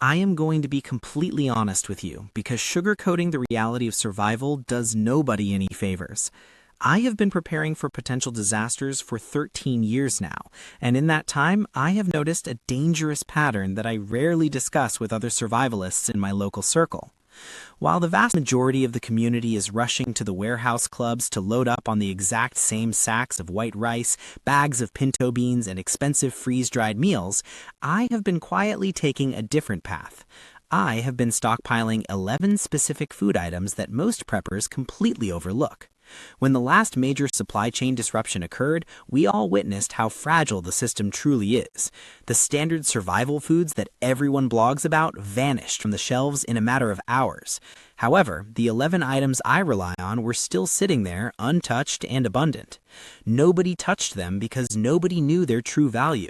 I am going to be completely honest with you because sugarcoating the reality of survival does nobody any favors. I have been preparing for potential disasters for 13 years now, and in that time, I have noticed a dangerous pattern that I rarely discuss with other survivalists in my local circle. While the vast majority of the community is rushing to the warehouse clubs to load up on the exact same sacks of white rice, bags of pinto beans, and expensive freeze-dried meals, I have been quietly taking a different path. I have been stockpiling 11 specific food items that most preppers completely overlook. When the last major supply chain disruption occurred, we all witnessed how fragile the system truly is. The standard survival foods that everyone blogs about vanished from the shelves in a matter of hours. However, the 11 items I rely on were still sitting there, untouched and abundant. Nobody touched them because nobody knew their true value.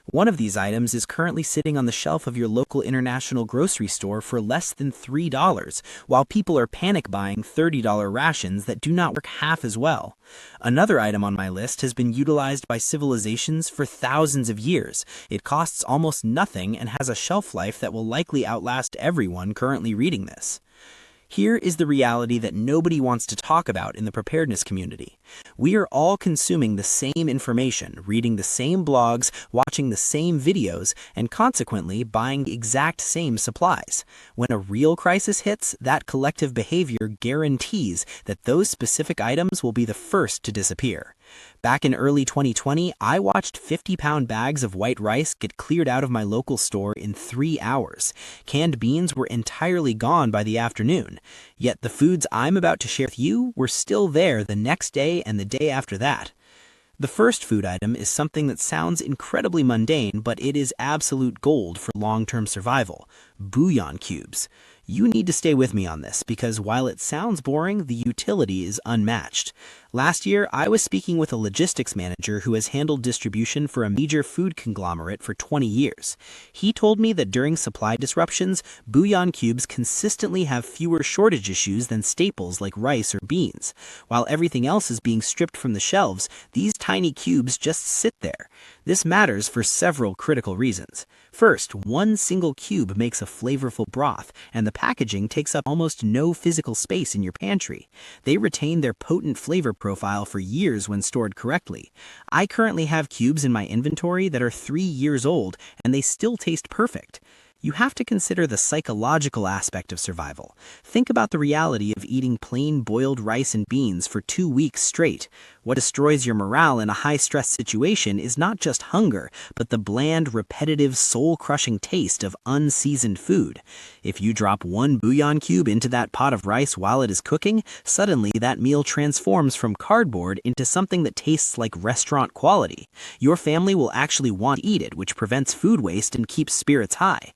One of these items is currently sitting on the shelf of your local international grocery store for less than $3, while people are panic buying $30 rations that do not work half as well. Another item on my list has been utilized by civilizations for thousands of years. It costs almost nothing and has a shelf life that will likely outlast everyone currently reading this. Here is the reality that nobody wants to talk about in the preparedness community. We are all consuming the same information, reading the same blogs, watching the same videos, and consequently buying the exact same supplies. When a real crisis hits, that collective behavior guarantees that those specific items will be the first to disappear. Back in early 2020, I watched 50-pound bags of white rice get cleared out of my local store in 3 hours. Canned beans were entirely gone by the afternoon. Yet the foods I'm about to share with you were still there the next day and the day after that. The first food item is something that sounds incredibly mundane, but it is absolute gold for long-term survival: bouillon cubes. You need to stay with me on this because while it sounds boring, the utility is unmatched. Last year, I was speaking with a logistics manager who has handled distribution for a major food conglomerate for 20 years. He told me that during supply disruptions, bouillon cubes consistently have fewer shortage issues than staples like rice or beans. While everything else is being stripped from the shelves, these tiny cubes just sit there. This matters for several critical reasons. First, one single cube makes a flavorful broth, and the packaging takes up almost no physical space in your pantry. They retain their potent flavor profile for years when stored correctly. I currently have cubes in my inventory that are 3 years old, and they still taste perfect. You have to consider the psychological aspect of survival. Think about the reality of eating plain boiled rice and beans for 2 weeks straight. What destroys your morale in a high-stress situation is not just hunger, but the bland, repetitive, soul-crushing taste of unseasoned food. If you drop one bouillon cube into that pot of rice while it is cooking, suddenly that meal transforms from cardboard into something that tastes like restaurant quality. Your family will actually want to eat it, which prevents food waste and keeps spirits high.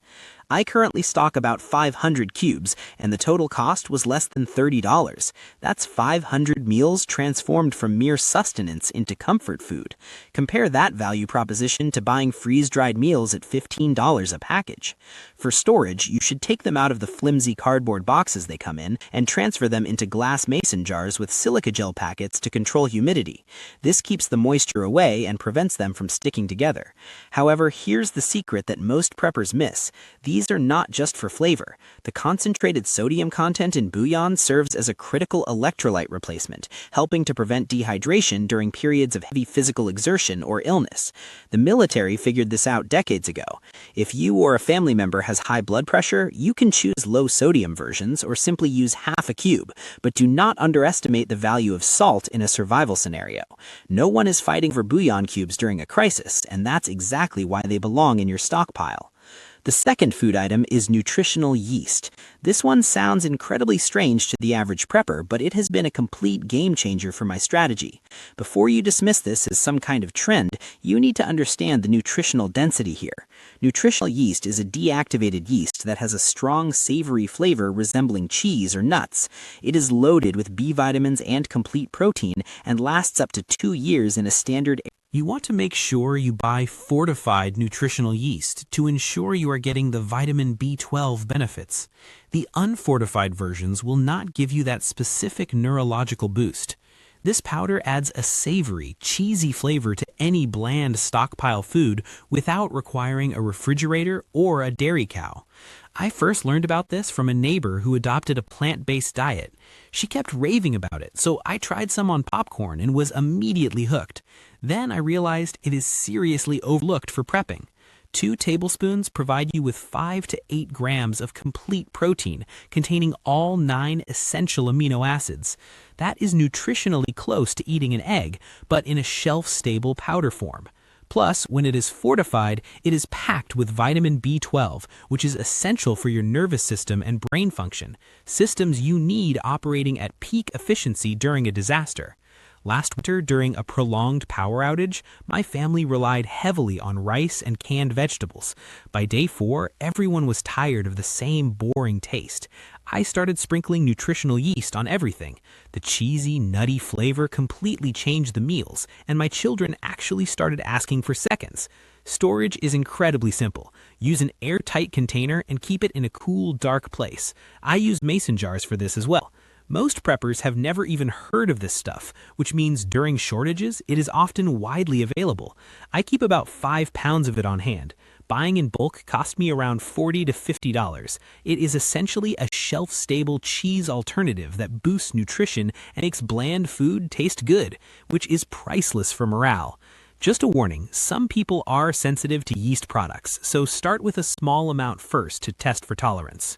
I currently stock about 500 cubes, and the total cost was less than $30. That's 500 meals transformed from mere sustenance into comfort food. Compare that value proposition to buying freeze-dried meals at $15 a package. For storage, you should take them out of the flimsy cardboard boxes they come in and transfer them into glass mason jars with silica gel packets to control humidity. This keeps the moisture away and prevents them from sticking together. However, here's the secret that most preppers miss. These are not just for flavor. The concentrated sodium content in bouillon serves as a critical electrolyte replacement, helping to prevent dehydration during periods of heavy physical exertion or illness. The military figured this out decades ago. If you or a family member has high blood pressure, you can choose low-sodium versions or simply use half a cube, but do not underestimate the value of salt in a survival scenario. No one is fighting for bouillon cubes during a crisis, and that's exactly why they belong in your stockpile. The second food item is nutritional yeast. This one sounds incredibly strange to the average prepper, but it has been a complete game changer for my strategy. Before you dismiss this as some kind of trend, you need to understand the nutritional density here. Nutritional yeast is a deactivated yeast that has a strong, savory flavor resembling cheese or nuts. It is loaded with B vitamins and complete protein and lasts up to 2 years in a standard. You want to make sure you buy fortified nutritional yeast to ensure you are getting the vitamin B12 benefits. The unfortified versions will not give you that specific neurological boost. This powder adds a savory, cheesy flavor to any bland stockpile food without requiring a refrigerator or a dairy cow. I first learned about this from a neighbor who adopted a plant-based diet. She kept raving about it, so I tried some on popcorn and was immediately hooked. Then I realized it is seriously overlooked for prepping. 2 tablespoons provide you with 5 to 8 grams of complete protein containing all 9 essential amino acids. That is nutritionally close to eating an egg, but in a shelf-stable powder form. Plus, when it is fortified, it is packed with vitamin B12, which is essential for your nervous system and brain function, systems you need operating at peak efficiency during a disaster. Last winter, during a prolonged power outage, my family relied heavily on rice and canned vegetables. By day 4, everyone was tired of the same boring taste. I started sprinkling nutritional yeast on everything. The cheesy, nutty flavor completely changed the meals, and my children actually started asking for seconds. Storage is incredibly simple. Use an airtight container and keep it in a cool, dark place. I use mason jars for this as well. Most preppers have never even heard of this stuff, which means during shortages, it is often widely available. I keep about 5 pounds of it on hand. Buying in bulk cost me around $40 to $50. It is essentially a shelf-stable cheese alternative that boosts nutrition and makes bland food taste good, which is priceless for morale. Just a warning, some people are sensitive to yeast products, so start with a small amount first to test for tolerance.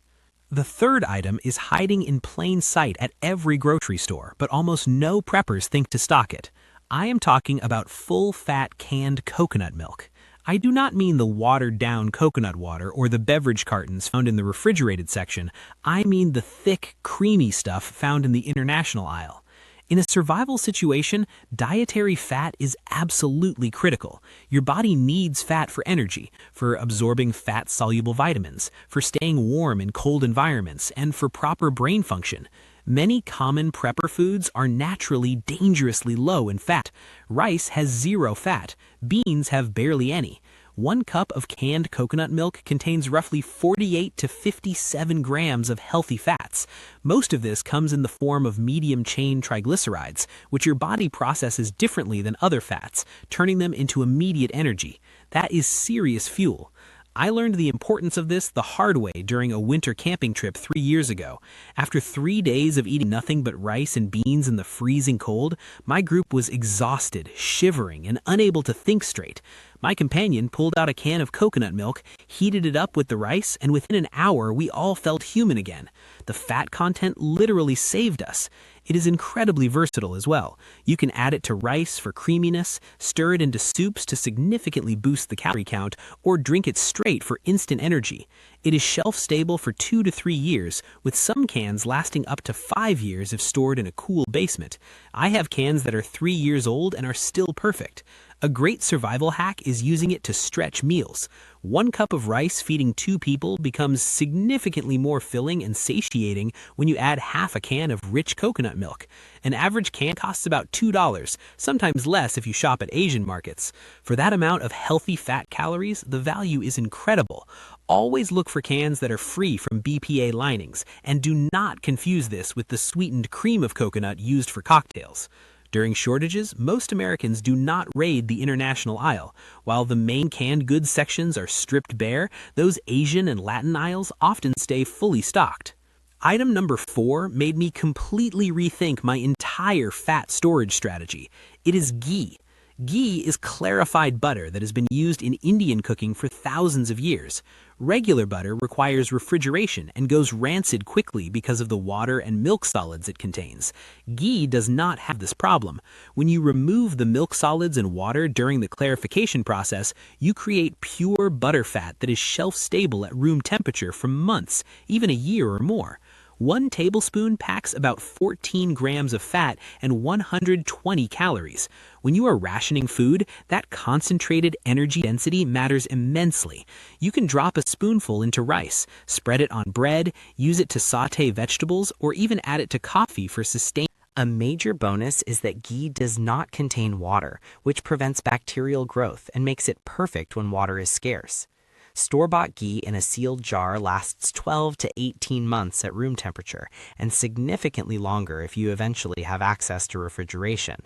The third item is hiding in plain sight at every grocery store, but almost no preppers think to stock it. I am talking about full-fat canned coconut milk. I do not mean the watered-down coconut water or the beverage cartons found in the refrigerated section. I mean the thick, creamy stuff found in the international aisle. In a survival situation, dietary fat is absolutely critical. Your body needs fat for energy, for absorbing fat-soluble vitamins, for staying warm in cold environments, and for proper brain function. Many common prepper foods are naturally dangerously low in fat. Rice has 0 fat. Beans have barely any. 1 cup of canned coconut milk contains roughly 48 to 57 grams of healthy fats. Most of this comes in the form of medium-chain triglycerides, which your body processes differently than other fats, turning them into immediate energy. That is serious fuel. I learned the importance of this the hard way during a winter camping trip 3 years ago. After 3 days of eating nothing but rice and beans in the freezing cold, my group was exhausted, shivering, and unable to think straight. My companion pulled out a can of coconut milk, heated it up with the rice, and within an hour we all felt human again. The fat content literally saved us. It is incredibly versatile as well. You can add it to rice for creaminess, stir it into soups to significantly boost the calorie count, or drink it straight for instant energy. It is shelf-stable for 2 to 3 years, with some cans lasting up to 5 years if stored in a cool basement. I have cans that are 3 years old and are still perfect. A great survival hack is using it to stretch meals. 1 cup of rice feeding 2 people becomes significantly more filling and satiating when you add half a can of rich coconut milk. An average can costs about $2, sometimes less if you shop at Asian markets. For that amount of healthy fat calories, the value is incredible. Always look for cans that are free from BPA linings, and do not confuse this with the sweetened cream of coconut used for cocktails. During shortages, most Americans do not raid the international aisle. While the main canned goods sections are stripped bare, those Asian and Latin aisles often stay fully stocked. Item number 4 made me completely rethink my entire fat storage strategy. It is ghee. Ghee is clarified butter that has been used in Indian cooking for thousands of years. Regular butter requires refrigeration and goes rancid quickly because of the water and milk solids it contains. Ghee does not have this problem. When you remove the milk solids and water during the clarification process, you create pure butter fat that is shelf-stable at room temperature for months, even a year or more. 1 tablespoon packs about 14 grams of fat and 120 calories. When you are rationing food, that concentrated energy density matters immensely. You can drop a spoonful into rice, spread it on bread, use it to saute vegetables, or even add it to coffee for sustained. A major bonus is that ghee does not contain water, which prevents bacterial growth and makes it perfect when water is scarce. Store-bought ghee in a sealed jar lasts 12 to 18 months at room temperature, and significantly longer if you eventually have access to refrigeration.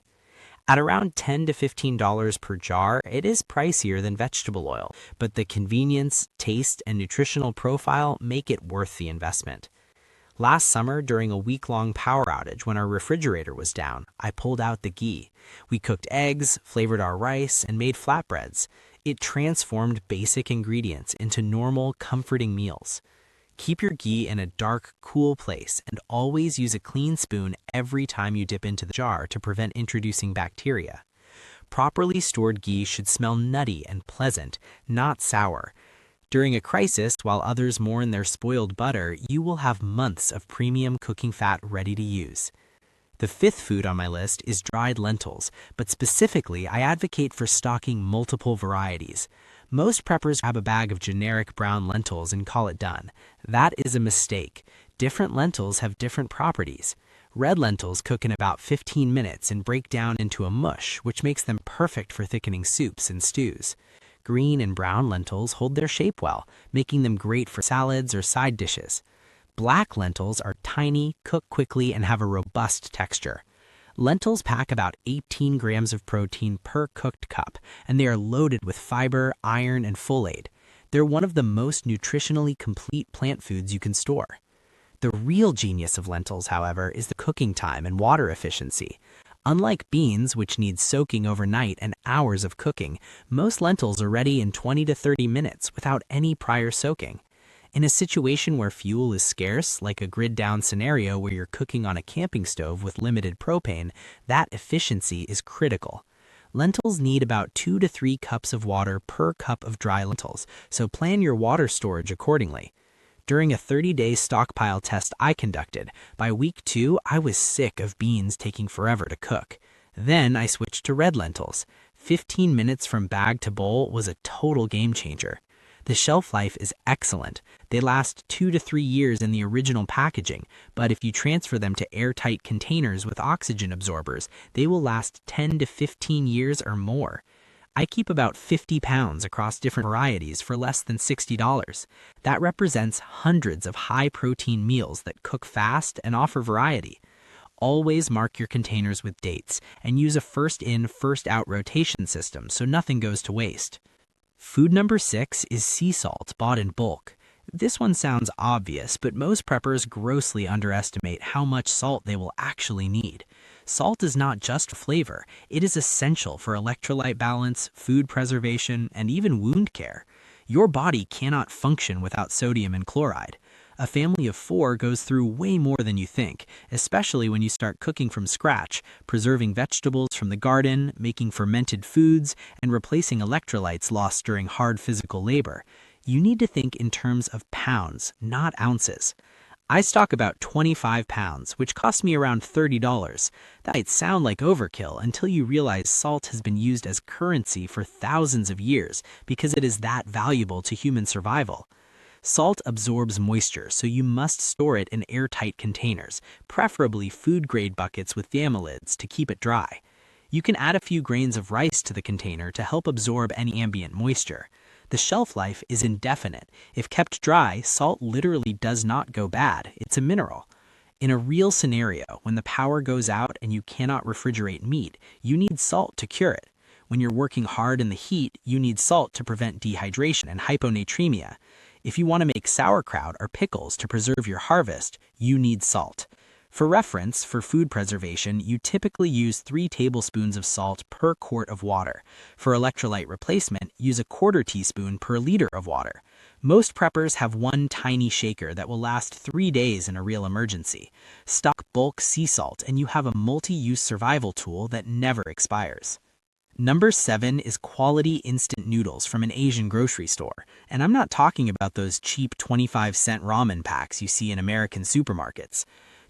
At around $10 to $15 per jar, it is pricier than vegetable oil, but the convenience, taste, and nutritional profile make it worth the investment. Last summer, during a week-long power outage when our refrigerator was down, I pulled out the ghee. We cooked eggs, flavored our rice, and made flatbreads. It transformed basic ingredients into normal, comforting meals. Keep your ghee in a dark, cool place and always use a clean spoon every time you dip into the jar to prevent introducing bacteria. Properly stored ghee should smell nutty and pleasant, not sour. During a crisis, while others mourn their spoiled butter, you will have months of premium cooking fat ready to use. The fifth food on my list is dried lentils, but specifically, I advocate for stocking multiple varieties. Most preppers grab a bag of generic brown lentils and call it done. That is a mistake. Different lentils have different properties. Red lentils cook in about 15 minutes and break down into a mush, which makes them perfect for thickening soups and stews. Green and brown lentils hold their shape well, making them great for salads or side dishes. Black lentils are tiny, cook quickly, and have a robust texture. Lentils pack about 18 grams of protein per cooked cup, and they are loaded with fiber, iron, and folate. They're one of the most nutritionally complete plant foods you can store. The real genius of lentils, however, is the cooking time and water efficiency. Unlike beans, which need soaking overnight and hours of cooking, most lentils are ready in 20 to 30 minutes without any prior soaking. In a situation where fuel is scarce, like a grid-down scenario where you're cooking on a camping stove with limited propane, that efficiency is critical. Lentils need about 2 to 3 cups of water per cup of dry lentils, so plan your water storage accordingly. During a 30-day stockpile test I conducted, by week 2, I was sick of beans taking forever to cook. Then I switched to red lentils. 15 minutes from bag to bowl was a total game changer. The shelf life is excellent. They last 2 to 3 years in the original packaging, but if you transfer them to airtight containers with oxygen absorbers, they will last 10 to 15 years or more. I keep about 50 pounds across different varieties for less than $60. That represents hundreds of high-protein meals that cook fast and offer variety. Always mark your containers with dates and use a first-in, first-out rotation system so nothing goes to waste. Food number 6 is sea salt bought in bulk. This one sounds obvious, but most preppers grossly underestimate how much salt they will actually need. Salt is not just flavor, it is essential for electrolyte balance, food preservation, and even wound care. Your body cannot function without sodium and chloride. A family of 4 goes through way more than you think, especially when you start cooking from scratch, preserving vegetables from the garden, making fermented foods, and replacing electrolytes lost during hard physical labor. You need to think in terms of pounds, not ounces. I stock about 25 pounds, which cost me around $30. That might sound like overkill until you realize salt has been used as currency for thousands of years because it is that valuable to human survival. Salt absorbs moisture, so you must store it in airtight containers, preferably food-grade buckets with lids to keep it dry. You can add a few grains of rice to the container to help absorb any ambient moisture. The shelf life is indefinite. If kept dry, salt literally does not go bad. It's a mineral. In a real scenario, when the power goes out and you cannot refrigerate meat, you need salt to cure it. When you're working hard in the heat, you need salt to prevent dehydration and hyponatremia. If you want to make sauerkraut or pickles to preserve your harvest, you need salt. For reference, for food preservation, you typically use 3 tablespoons of salt per quart of water. For electrolyte replacement, use a 1/4 teaspoon per liter of water. Most preppers have one tiny shaker that will last 3 days in a real emergency. Stock bulk sea salt and you have a multi-use survival tool that never expires. Number 7 is quality instant noodles from an Asian grocery store. And I'm not talking about those cheap 25-cent ramen packs you see in American supermarkets.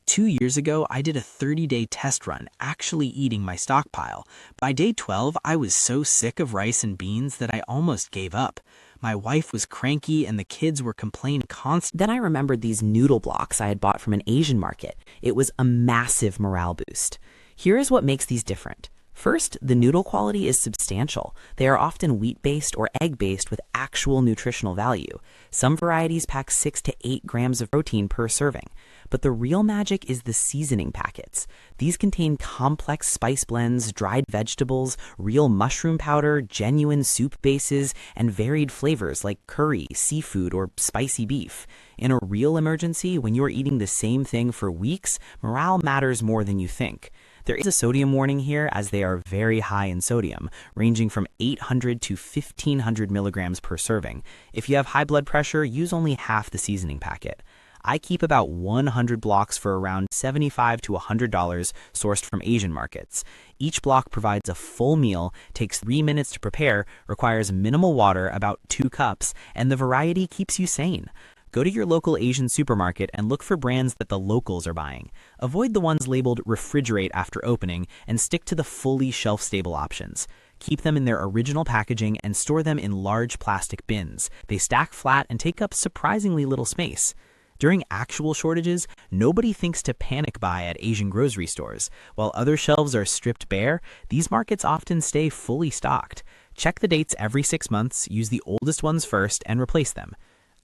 2 years ago, I did a 30-day test run, actually eating my stockpile. By day 12, I was so sick of rice and beans that I almost gave up. My wife was cranky and the kids were complaining constantly. Then I remembered these noodle blocks I had bought from an Asian market. It was a massive morale boost. Here is what makes these different. First, the noodle quality is substantial. They are often wheat-based or egg-based with actual nutritional value. Some varieties pack 6 to 8 grams of protein per serving. But the real magic is the seasoning packets. These contain complex spice blends, dried vegetables, real mushroom powder, genuine soup bases, and varied flavors like curry, seafood, or spicy beef. In a real emergency, when you are eating the same thing for weeks, morale matters more than you think. There is a sodium warning here as they are very high in sodium, ranging from 800 to 1500 milligrams per serving. If you have high blood pressure, use only half the seasoning packet. I keep about 100 blocks for around $75 to $100 sourced from Asian markets. Each block provides a full meal, takes 3 minutes to prepare, requires minimal water, about 2 cups, and the variety keeps you sane. Go to your local Asian supermarket and look for brands that the locals are buying. Avoid the ones labeled refrigerate after opening and stick to the fully shelf-stable options. Keep them in their original packaging and store them in large plastic bins. They stack flat and take up surprisingly little space. During actual shortages, nobody thinks to panic buy at Asian grocery stores. While other shelves are stripped bare, these markets often stay fully stocked. Check the dates every 6 months, use the oldest ones first, and replace them.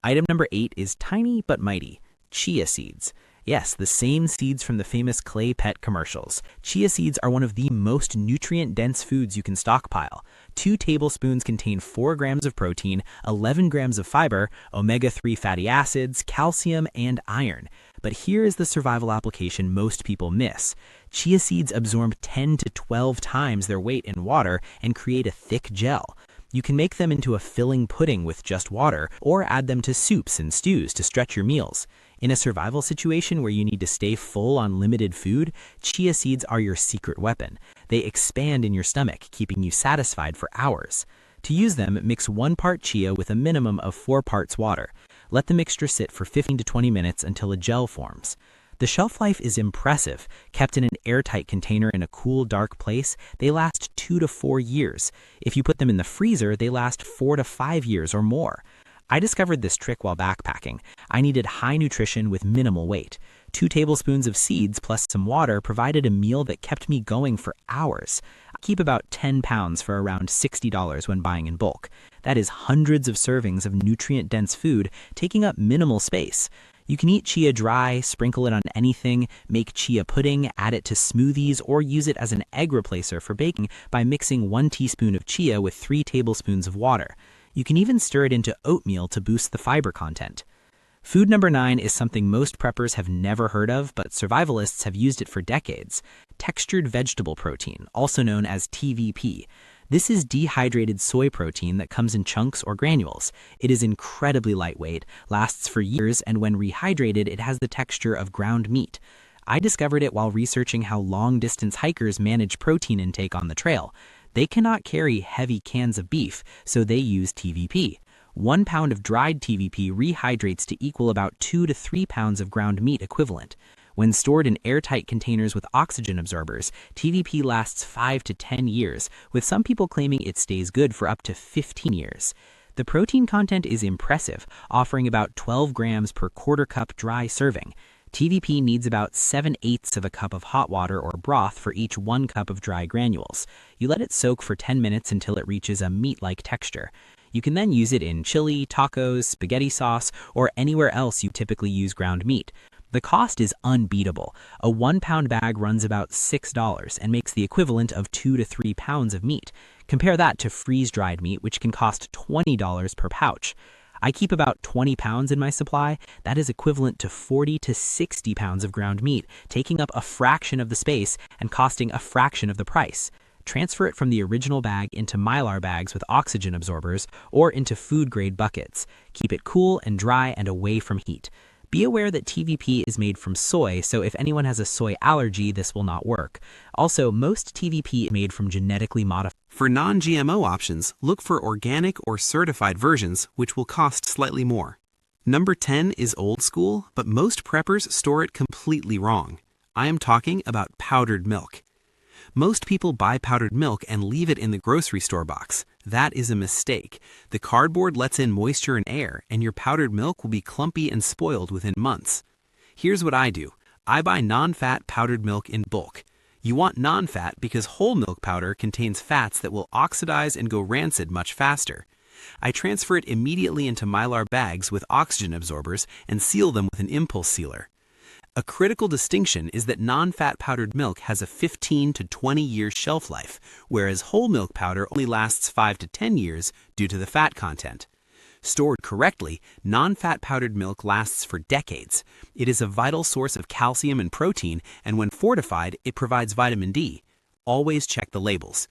Item number 8 is tiny but mighty, chia seeds. Yes, the same seeds from the famous Clay Pet commercials. Chia seeds are one of the most nutrient-dense foods you can stockpile. 2 tablespoons contain 4 grams of protein, 11 grams of fiber, omega-3 fatty acids, calcium, and iron. But here is the survival application most people miss. Chia seeds absorb 10 to 12 times their weight in water and create a thick gel. You can make them into a filling pudding with just water, or add them to soups and stews to stretch your meals. In a survival situation where you need to stay full on limited food, chia seeds are your secret weapon. They expand in your stomach, keeping you satisfied for hours. To use them, mix 1 part chia with a minimum of 4 parts water. Let the mixture sit for 15 to 20 minutes until a gel forms. The shelf life is impressive. Kept in an airtight container in a cool, dark place, they last 2 to 4 years. If you put them in the freezer, they last 4 to 5 years or more. I discovered this trick while backpacking. I needed high nutrition with minimal weight. 2 tablespoons of seeds plus some water provided a meal that kept me going for hours. I keep about 10 pounds for around $60 when buying in bulk. That is hundreds of servings of nutrient-dense food taking up minimal space. You can eat chia dry, sprinkle it on anything, make chia pudding, add it to smoothies, or use it as an egg replacer for baking by mixing 1 teaspoon of chia with 3 tablespoons of water. You can even stir it into oatmeal to boost the fiber content. Food number 9 is something most preppers have never heard of, but survivalists have used it for decades. Textured vegetable protein, also known as TVP. This is dehydrated soy protein that comes in chunks or granules. It is incredibly lightweight, lasts for years, and when rehydrated, it has the texture of ground meat. I discovered it while researching how long-distance hikers manage protein intake on the trail. They cannot carry heavy cans of beef, so they use TVP. 1 pound of dried TVP rehydrates to equal about 2 to 3 pounds of ground meat equivalent. When stored in airtight containers with oxygen absorbers, TVP lasts 5 to 10 years, with some people claiming it stays good for up to 15 years. The protein content is impressive, offering about 12 grams per quarter cup dry serving. TVP needs about 7/8 of a cup of hot water or broth for each 1 cup of dry granules. You let it soak for 10 minutes until it reaches a meat-like texture. You can then use it in chili, tacos, spaghetti sauce, or anywhere else you typically use ground meat. The cost is unbeatable. A 1 pound bag runs about $6 and makes the equivalent of 2 to 3 pounds of meat. Compare that to freeze-dried meat, which can cost $20 per pouch. I keep about 20 pounds in my supply. That is equivalent to 40 to 60 pounds of ground meat, taking up a fraction of the space and costing a fraction of the price. Transfer it from the original bag into Mylar bags with oxygen absorbers or into food-grade buckets. Keep it cool and dry and away from heat. Be aware that TVP is made from soy, so if anyone has a soy allergy, this will not work. Also, most TVP is made from genetically modified. For non-GMO options, look for organic or certified versions, which will cost slightly more. Number 10 is old school, but most preppers store it completely wrong. I am talking about powdered milk. Most people buy powdered milk and leave it in the grocery store box. That is a mistake. The cardboard lets in moisture and air, and your powdered milk will be clumpy and spoiled within months. Here's what I do. I buy non-fat powdered milk in bulk. You want non-fat because whole milk powder contains fats that will oxidize and go rancid much faster. I transfer it immediately into Mylar bags with oxygen absorbers and seal them with an impulse sealer. A critical distinction is that non-fat powdered milk has a 15 to 20 year shelf life, whereas whole milk powder only lasts 5 to 10 years due to the fat content. Stored correctly, non-fat powdered milk lasts for decades. It is a vital source of calcium and protein, and when fortified, it provides vitamin D. Always check the labels.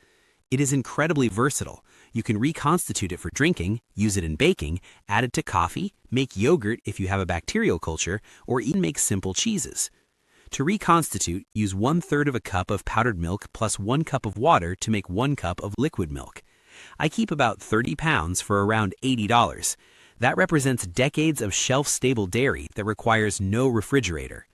It is incredibly versatile. You can reconstitute it for drinking, use it in baking, add it to coffee, make yogurt if you have a bacterial culture, or even make simple cheeses. To reconstitute, use 1/3 of a cup of powdered milk plus 1 cup of water to make 1 cup of liquid milk. I keep about 30 pounds for around $80. That represents decades of shelf-stable dairy that requires no refrigerator.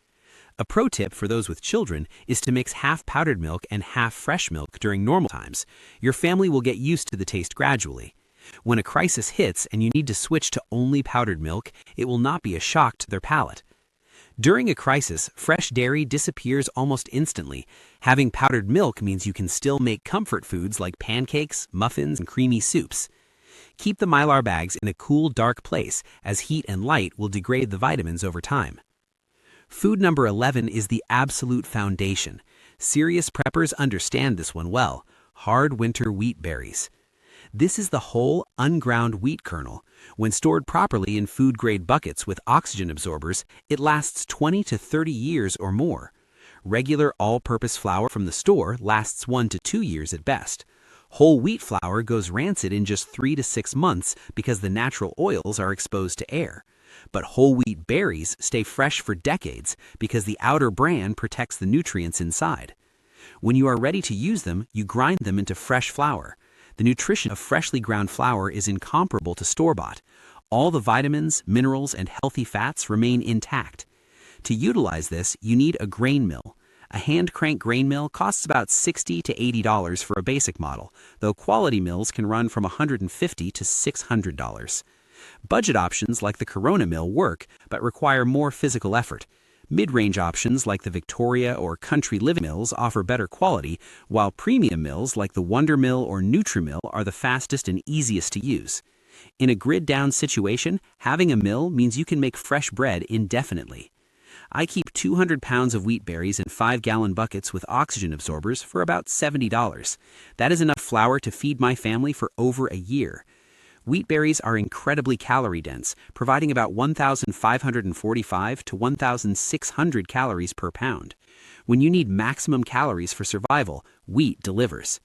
A pro tip for those with children is to mix half powdered milk and half fresh milk during normal times. Your family will get used to the taste gradually. When a crisis hits and you need to switch to only powdered milk, it will not be a shock to their palate. During a crisis, fresh dairy disappears almost instantly. Having powdered milk means you can still make comfort foods like pancakes, muffins, and creamy soups. Keep the Mylar bags in a cool, dark place, as heat and light will degrade the vitamins over time. Food number 11 is the absolute foundation. Serious preppers understand this one well: hard winter wheat berries. This is the whole, unground wheat kernel. When stored properly in food-grade buckets with oxygen absorbers, it lasts 20 to 30 years or more. Regular all-purpose flour from the store lasts 1 to 2 years at best. Whole wheat flour goes rancid in just 3 to 6 months because the natural oils are exposed to air. But whole wheat berries stay fresh for decades because the outer bran protects the nutrients inside. When you are ready to use them, you grind them into fresh flour. The nutrition of freshly ground flour is incomparable to store-bought. All the vitamins, minerals, and healthy fats remain intact. To utilize this, you need a grain mill. A hand-crank grain mill costs about $60 to $80 for a basic model, though quality mills can run from $150 to $600. Budget options like the Corona mill work, but require more physical effort. Mid-range options like the Victoria or Country Living mills offer better quality, while premium mills like the Wonder Mill or Nutrimill are the fastest and easiest to use. In a grid-down situation, having a mill means you can make fresh bread indefinitely. I keep 200 pounds of wheat berries in 5-gallon buckets with oxygen absorbers for about $70. That is enough flour to feed my family for over a year. Wheat berries are incredibly calorie-dense, providing about 1,545 to 1,600 calories per pound. When you need maximum calories for survival, wheat delivers.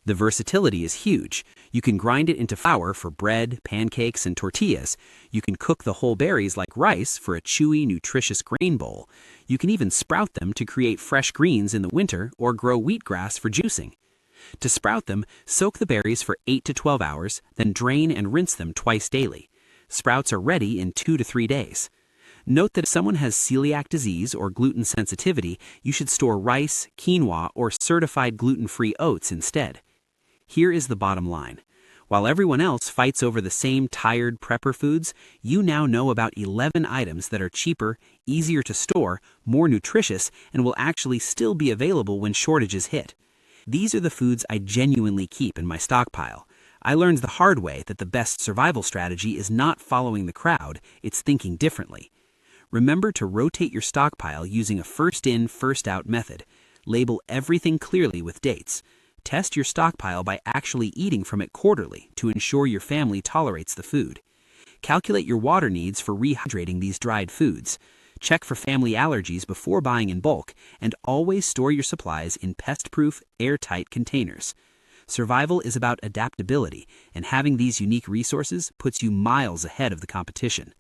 The versatility is huge. You can grind it into flour for bread, pancakes, and tortillas. You can cook the whole berries like rice for a chewy, nutritious grain bowl. You can even sprout them to create fresh greens in the winter or grow wheatgrass for juicing. To sprout them, soak the berries for 8 to 12 hours, then drain and rinse them twice daily. Sprouts are ready in 2 to 3 days. Note that if someone has celiac disease or gluten sensitivity, you should store rice, quinoa, or certified gluten-free oats instead. Here is the bottom line. While everyone else fights over the same tired prepper foods, you now know about 11 items that are cheaper, easier to store, more nutritious, and will actually still be available when shortages hit. These are the foods I genuinely keep in my stockpile. I learned the hard way that the best survival strategy is not following the crowd, it's thinking differently. Remember to rotate your stockpile using a first-in, first-out method. Label everything clearly with dates. Test your stockpile by actually eating from it quarterly to ensure your family tolerates the food. Calculate your water needs for rehydrating these dried foods. Check for family allergies before buying in bulk, and always store your supplies in pest-proof, airtight containers. Survival is about adaptability, and having these unique resources puts you miles ahead of the competition.